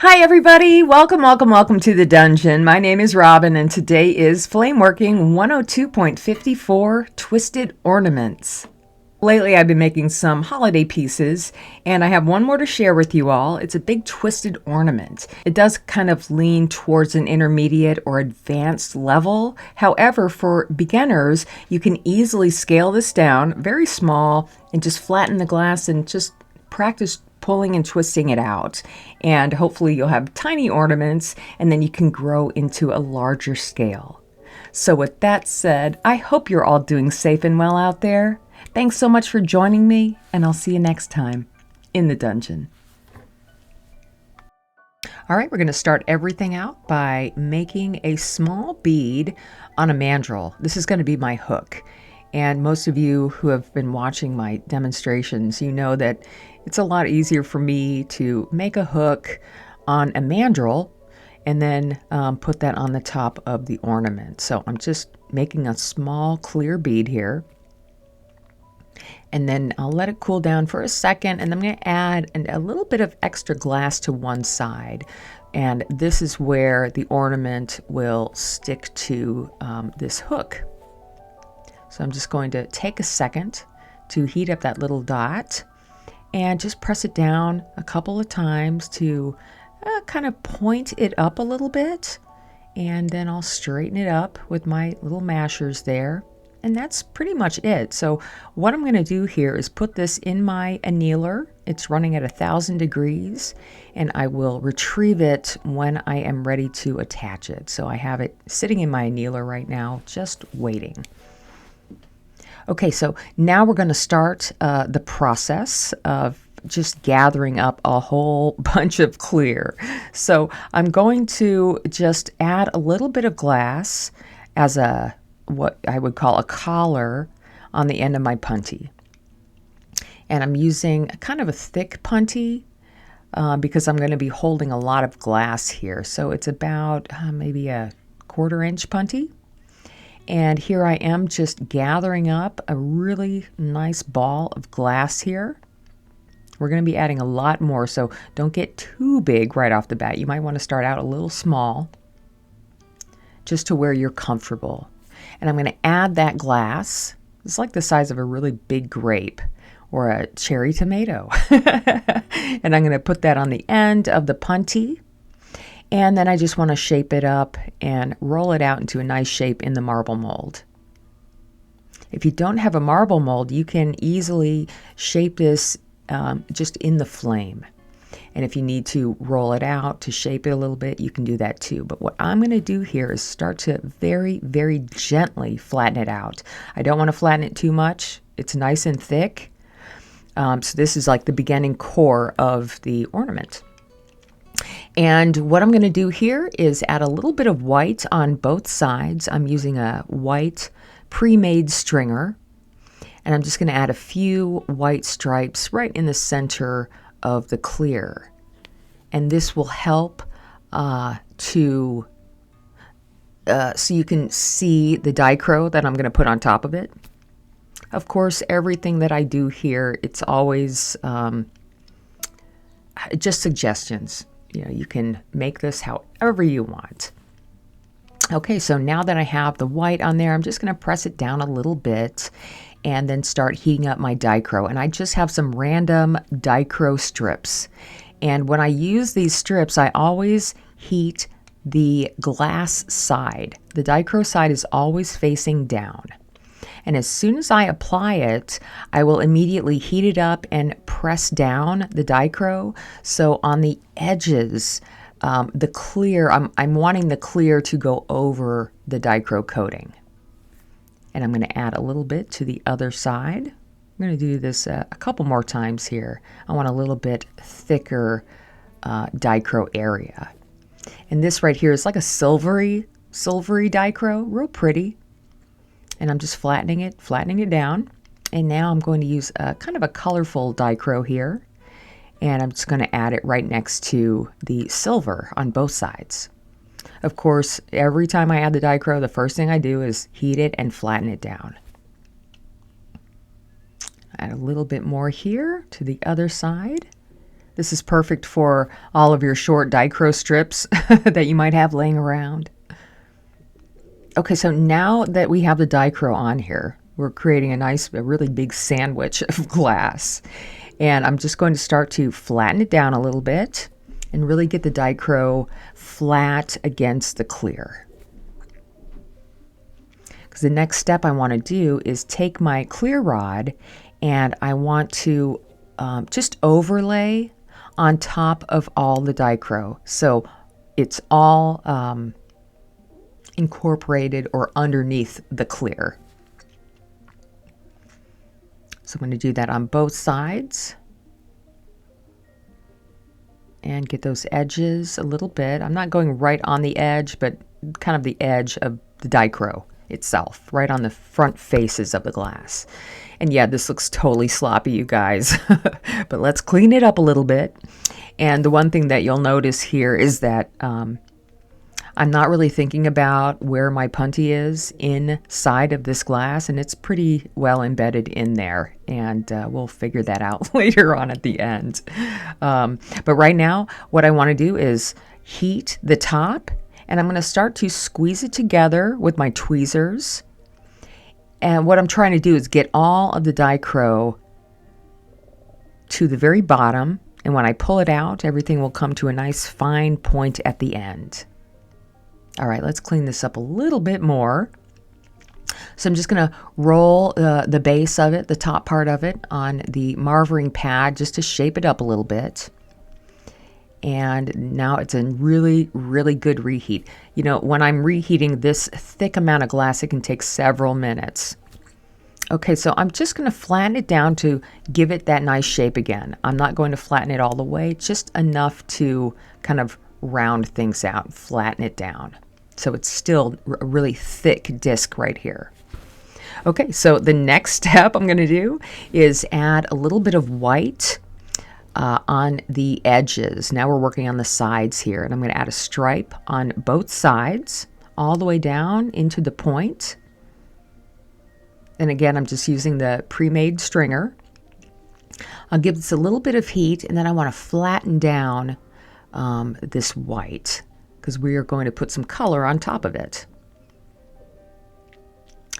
Hi everybody, welcome to the dungeon. My name is Robin and today is Flameworking 102.54 Twisted Ornaments. Lately I've been making some holiday pieces and I have one more to share with you all. It's a big twisted ornament. It does kind of lean towards an intermediate or advanced level. However, for beginners, you can easily scale this down very small and just flatten the glass and just practice pulling and twisting it out, and hopefully you'll have tiny ornaments and then you can grow into a larger scale. So with that said, I hope you're all doing safe and well out there. Thanks so much for joining me, and I'll see you next time in the dungeon. All right, we're going to start everything out by making a small bead on a mandrel. This is going to be my hook. And most of you who have been watching my demonstrations, you know that it's a lot easier for me to make a hook on a mandrel and then put that on the top of the ornament. So I'm just making a small clear bead here. And then I'll let it cool down for a second, and I'm going to add a little bit of extra glass to one side. And this is where the ornament will stick to this hook. So I'm just going to take a second to heat up that little dot and just press it down a couple of times to kind of point it up a little bit. And then I'll straighten it up with my little mashers there. And that's pretty much it. So what I'm going to do here is put this in my annealer. It's running at 1,000 degrees, and I will retrieve it when I am ready to attach it. So I have it sitting in my annealer right now, just waiting. Okay, so now we're going to start the process of just gathering up a whole bunch of clear. So I'm going to just add a little bit of glass as what I would call a collar on the end of my punty. And I'm using kind of a thick punty because I'm going to be holding a lot of glass here. So it's about maybe a 1/4 inch punty. And here I am just gathering up a really nice ball of glass here. We're going to be adding a lot more, so don't get too big right off the bat. You might want to start out a little small, just to where you're comfortable. And I'm going to add that glass. It's like the size of a really big grape or a cherry tomato. And I'm going to put that on the end of the punty. And then I just want to shape it up and roll it out into a nice shape in the marble mold. If you don't have a marble mold, you can easily shape this just in the flame. And if you need to roll it out to shape it a little bit, you can do that too. But what I'm going to do here is start to very, very gently flatten it out. I don't want to flatten it too much. It's nice and thick. So this is like the beginning core of the ornament. And what I'm going to do here is add a little bit of white on both sides. I'm using a white pre-made stringer. And I'm just going to add a few white stripes right in the center of the clear. And this will help so you can see the Dichro that I'm going to put on top of it. Of course, everything that I do here, it's always just suggestions. You know, you can make this however you want. Okay, so now that I have the white on there, I'm just going to press it down a little bit and then start heating up my Dichro. And I just have some random Dichro strips. And when I use these strips, I always heat the glass side. The Dichro side is always facing down. And as soon as I apply it, I will immediately heat it up and press down the Dichro. So on the edges, the clear, I'm wanting the clear to go over the Dichro coating. And I'm going to add a little bit to the other side. I'm going to do this a couple more times here. I want a little bit thicker Dichro area. And this right here is like a silvery Dichro, real pretty. And I'm just flattening it down. And now I'm going to use kind of a colorful Dichro here. And I'm just going to add it right next to the silver on both sides. Of course, every time I add the Dichro, the first thing I do is heat it and flatten it down. Add a little bit more here to the other side. This is perfect for all of your short Dichro strips that you might have laying around. Okay, so now that we have the Dichro on here, we're creating a really big sandwich of glass. And I'm just going to start to flatten it down a little bit and really get the Dichro flat against the clear. Because the next step I want to do is take my clear rod and I want to just overlay on top of all the Dichro. So it's all incorporated or underneath the clear. So I'm going to do that on both sides and get those edges a little bit. I'm not going right on the edge, but kind of the edge of the Dichro itself, right on the front faces of the glass. And yeah, this looks totally sloppy, you guys, but let's clean it up a little bit. And the one thing that you'll notice here is that I'm not really thinking about where my punty is inside of this glass, and it's pretty well embedded in there, and we'll figure that out later on at the end. But right now, what I want to do is heat the top, and I'm going to start to squeeze it together with my tweezers. And what I'm trying to do is get all of the Dichro to the very bottom, and when I pull it out, everything will come to a nice fine point at the end. All right, let's clean this up a little bit more. So I'm just going to roll the base of it, the top part of it, on the marvering pad just to shape it up a little bit. And now it's in really, really good reheat. You know, when I'm reheating this thick amount of glass, it can take several minutes. Okay, so I'm just going to flatten it down to give it that nice shape again. I'm not going to flatten it all the way, just enough to kind of round things out, flatten it down. So it's still a really thick disc right here. Okay, so the next step I'm going to do is add a little bit of white on the edges. Now we're working on the sides here, and I'm going to add a stripe on both sides all the way down into the point. And again, I'm just using the pre-made stringer. I'll give this a little bit of heat, and then I want to flatten down this white, because we are going to put some color on top of it.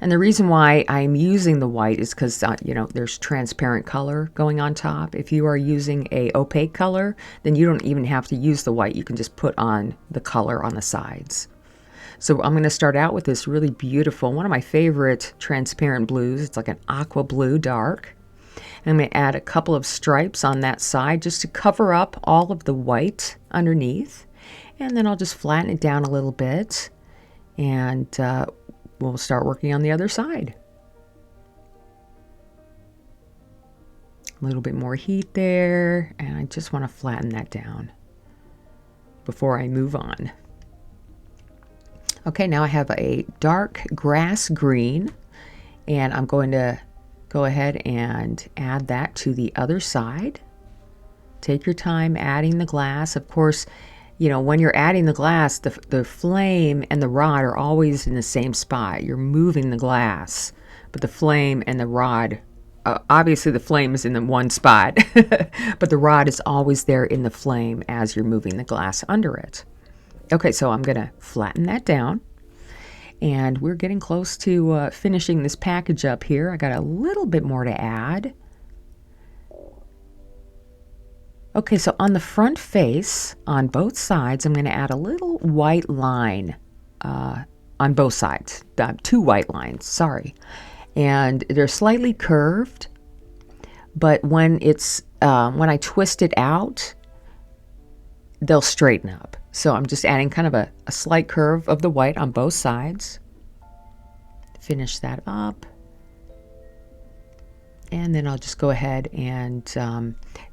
And the reason why I'm using the white is because, you know, there's transparent color going on top. If you are using a opaque color, then you don't even have to use the white. You can just put on the color on the sides. So I'm going to start out with this really beautiful, one of my favorite transparent blues. It's like an aqua blue dark. And I'm going to add a couple of stripes on that side just to cover up all of the white underneath. And then I'll just flatten it down a little bit, and we'll start working on the other side. A little bit more heat there, and I just want to flatten that down before I move on. Okay, now I have a dark grass green, and I'm going to go ahead and add that to the other side. Take your time adding the glass. Of course, you know, when you're adding the glass, the flame and the rod are always in the same spot. You're moving the glass, but the flame and the rod, obviously the flame is in the one spot, but the rod is always there in the flame as you're moving the glass under it. Okay, so I'm going to flatten that down, and we're getting close to finishing this package up here. I got a little bit more to add. Okay, so on the front face, on both sides, I'm going to add a little white line on both sides. 2 white lines, sorry. And they're slightly curved, but when I twist it out, they'll straighten up. So I'm just adding kind of a slight curve of the white on both sides. Finish that up. And then I'll just go ahead and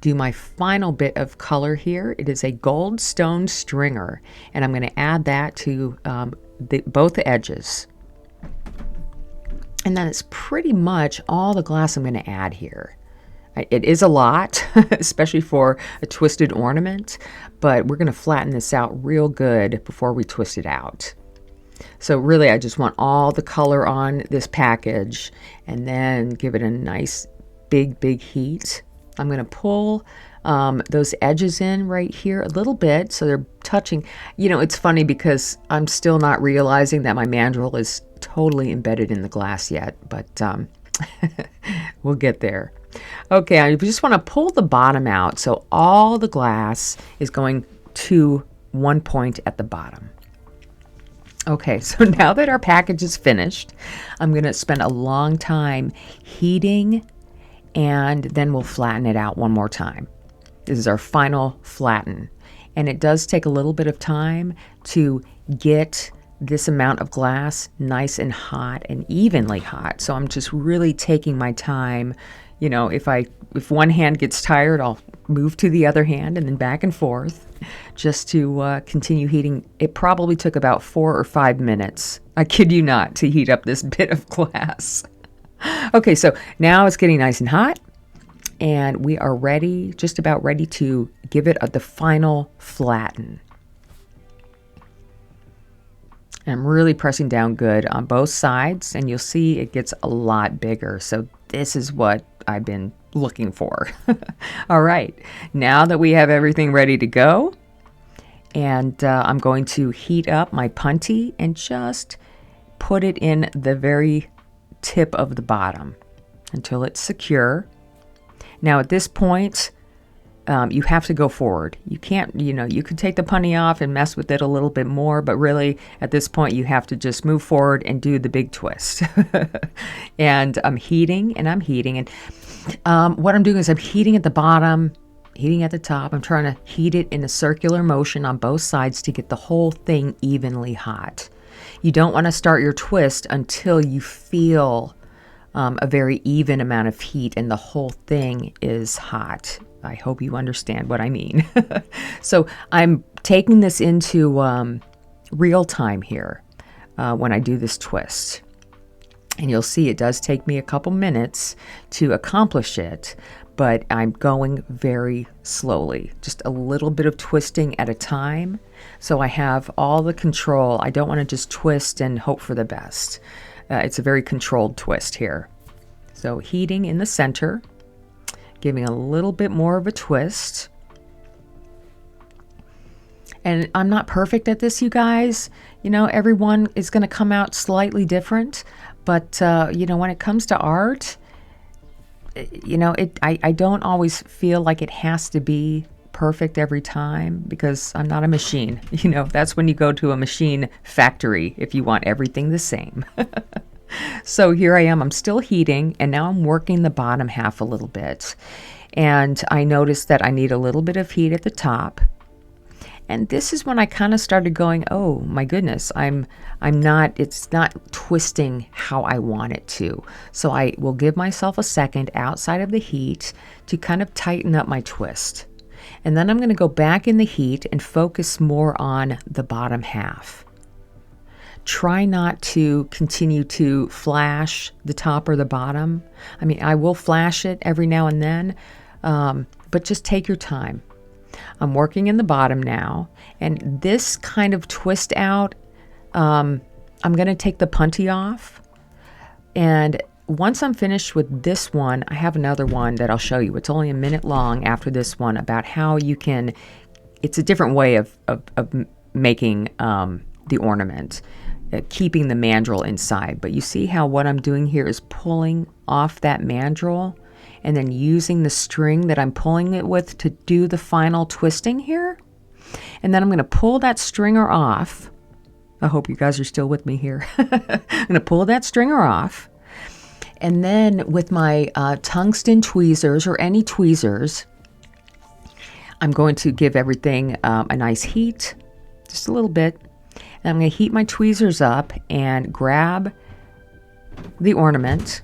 do my final bit of color here. It is a Goldstone stringer, and I'm going to add that to both edges. And then it's pretty much all the glass I'm going to add here. It is a lot, especially for a twisted ornament, but we're going to flatten this out real good before we twist it out. So really, I just want all the color on this package, and then give it a nice big heat I'm going to pull those edges in right here a little bit so they're touching. You know, it's funny because I'm still not realizing that my mandrel is totally embedded in the glass yet, but we'll get there. Okay, I just want to pull the bottom out so all the glass is going to one point at the bottom. Okay, so now that our package is finished, I'm going to spend a long time heating, and then we'll flatten it out one more time. This is our final flatten, and it does take a little bit of time to get this amount of glass nice and hot and evenly hot. So I'm just really taking my time. You know, if one hand gets tired, I'll move to the other hand and then back and forth just to continue heating. It probably took about 4 or 5 minutes, I kid you not, to heat up this bit of glass. Okay, so now it's getting nice and hot, and we are ready, just about ready to give it the final flatten. I'm really pressing down good on both sides, and you'll see it gets a lot bigger. So this is what I've been looking for. All right, now that we have everything ready to go, and I'm going to heat up my punty and just put it in the very tip of the bottom until it's secure. Now at this point, you have to go forward. You can't, you could take the punty off and mess with it a little bit more, but really at this point you have to just move forward and do the big twist. And I'm heating and I'm heating. And what I'm doing is I'm heating at the bottom, heating at the top. I'm trying to heat it in a circular motion on both sides to get the whole thing evenly hot. You don't want to start your twist until you feel a very even amount of heat and the whole thing is hot. I hope you understand what I mean. So I'm taking this into real time here when I do this twist. And you'll see it does take me a couple minutes to accomplish it, but I'm going very slowly, just a little bit of twisting at a time. So I have all the control. I don't want to just twist and hope for the best. It's a very controlled twist here. So heating in the center, giving a little bit more of a twist. And I'm not perfect at this, you guys. Everyone is going to come out slightly different. But, when it comes to art, I don't always feel like it has to be perfect every time because I'm not a machine. That's when you go to a machine factory if you want everything the same. So here I am, I'm still heating, and now I'm working the bottom half a little bit. And I noticed that I need a little bit of heat at the top. And this is when I kind of started going, oh my goodness, it's not twisting how I want it to. So I will give myself a second outside of the heat to kind of tighten up my twist. And then I'm going to go back in the heat and focus more on the bottom half. Try not to continue to flash the top or the bottom. I mean, I will flash it every now and then, but just take your time. I'm working in the bottom now, and this kind of twist out, I'm going to take the punty off, and once I'm finished with this one, I have another one that I'll show you. It's only a minute long after this one about how you can, it's a different way of making the ornament, keeping the mandrel inside. But you see how what I'm doing here is pulling off that mandrel and then using the string that I'm pulling it with to do the final twisting here. And then I'm going to pull that stringer off. I hope you guys are still with me here. I'm going to pull that stringer off. And then with my tungsten tweezers or any tweezers, I'm going to give everything a nice heat, just a little bit. And I'm going to heat my tweezers up and grab the ornament.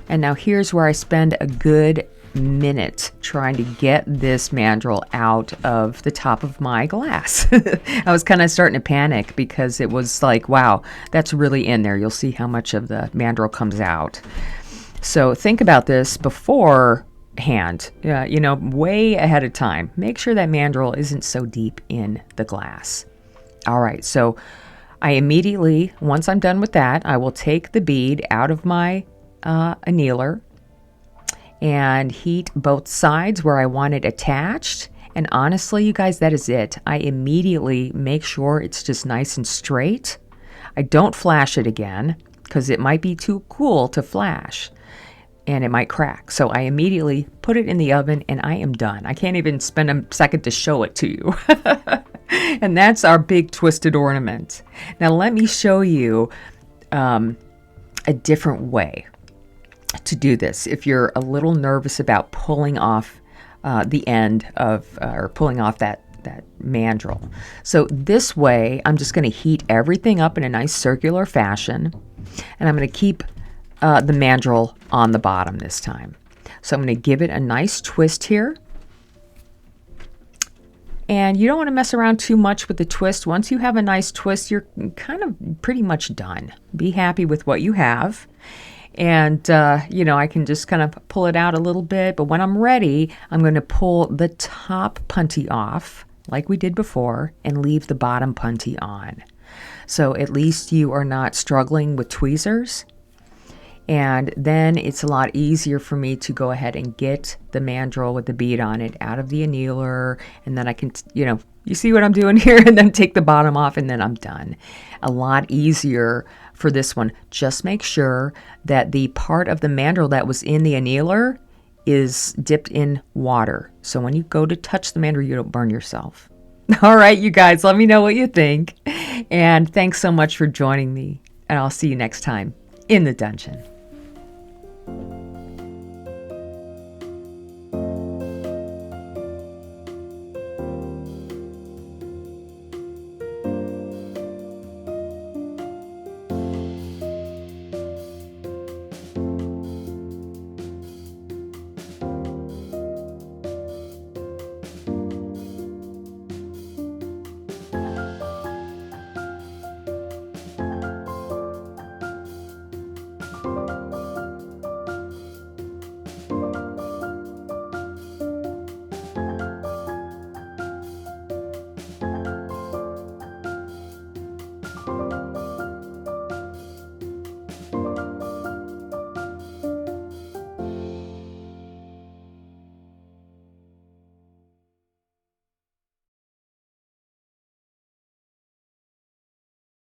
And now here's where I spend a good minute trying to get this mandrel out of the top of my glass. I was kind of starting to panic because it was like, wow, that's really in there. You'll see how much of the mandrel comes out. So think about this beforehand, way ahead of time. Make sure that mandrel isn't so deep in the glass. All right, so I immediately, once I'm done with that, I will take the bead out of my annealer, and heat both sides where I want it attached. And honestly, you guys, that is it. I immediately make sure it's just nice and straight. I don't flash it again because it might be too cool to flash and it might crack. So I immediately put it in the oven and I am done. I can't even spend a second to show it to you. And that's our big twisted ornament. Now let me show you a different way to do this if you're a little nervous about pulling off the end of or pulling off that mandrel. So this way I'm just going to heat everything up in a nice circular fashion, and I'm going to keep the mandrel on the bottom this time. So I'm going to give it a nice twist here. And you don't want to mess around too much with the twist. Once you have a nice twist, you're kind of pretty much done. Be happy with what you have. And, you know, I can just kind of pull it out a little bit. But when I'm ready, I'm going to pull the top punty off, like we did before, and leave the bottom punty on. So at least you are not struggling with tweezers. And then it's a lot easier for me to go ahead and get the mandrel with the bead on it out of the annealer. And then I can, you know, you see what I'm doing here? And then take the bottom off and then I'm done. A lot easier for this one. Just make sure that the part of the mandrel that was in the annealer is dipped in water. So when you go to touch the mandrel, you don't burn yourself. All right, you guys, let me know what you think. And thanks so much for joining me. And I'll see you next time in the dungeon.